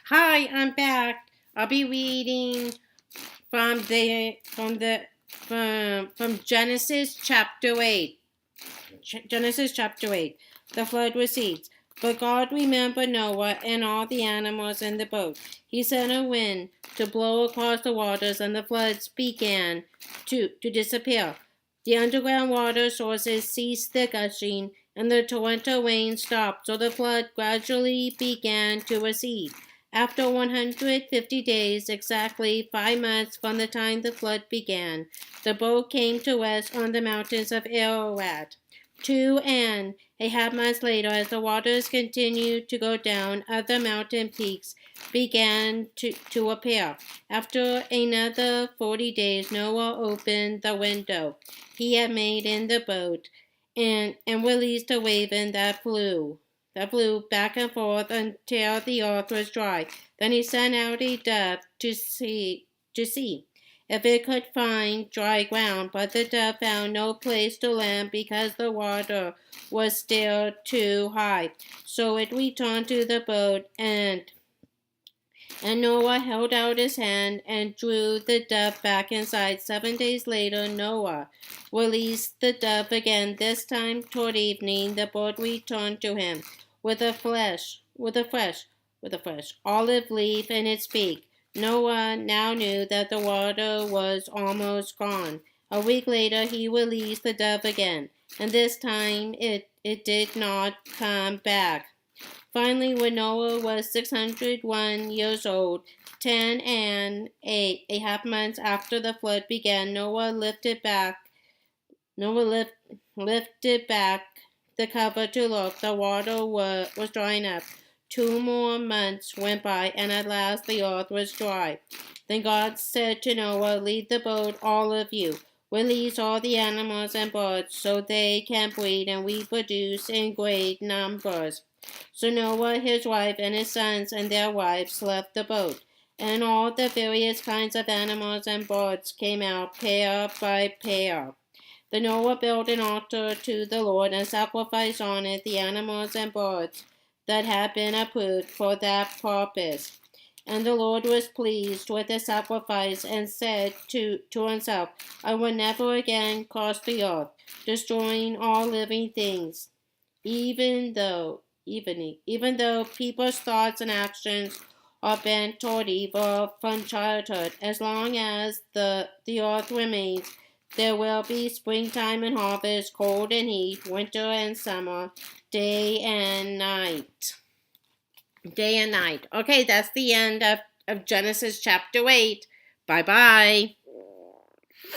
Hi, I'm back. I'll be reading from Genesis chapter 8. Genesis chapter 8. The flood recedes. But God remembered Noah and all the animals in the boat. He sent a wind to blow across the waters, and the floods began to disappear. The underground water sources ceased their gushing, and the torrential rain stopped, so the flood gradually began to recede. After 150 days, exactly 5 months from the time the flood began, the boat came to rest on the mountains of Ararat. 2.5 months later, as the waters continued to go down, other mountain peaks began to appear. After another 40 days, Noah opened the window he had made in the boat and released a raven that flew back and forth until the earth was dry. Then he sent out a dove to see if it could find dry ground, but the dove found no place to land because the water was still too high. So it returned to the boat, and Noah held out his hand and drew the dove back inside. 7 days later, Noah released the dove again. This time toward evening, the bird returned to him with a fresh olive leaf in its beak. Noah now knew that the water was almost gone. A week later, he released the dove again, and this time it did not come back. Finally, when Noah was 601 years old, 10.5 months after the flood began, Noah lifted back the cover to look. The water was drying up. 2 more months went by, and at last the earth was dry. Then God said to Noah, "Leave the boat, all of you. Release all the animals and birds so they can breed and reproduce in great numbers." So Noah, his wife, and his sons and their wives left the boat, and all the various kinds of animals and birds came out pair by pair. Then Noah built an altar to the Lord and sacrificed on it the animals and birds that had been approved for that purpose. And the Lord was pleased with the sacrifice and said to himself, "I will never again curse the earth, destroying all living things, even though people's thoughts and actions are bent toward evil from childhood. As long as the earth remains, there will be springtime and harvest, cold and heat, winter and summer, day and night." Okay, that's the end of Genesis chapter 8. Bye-bye.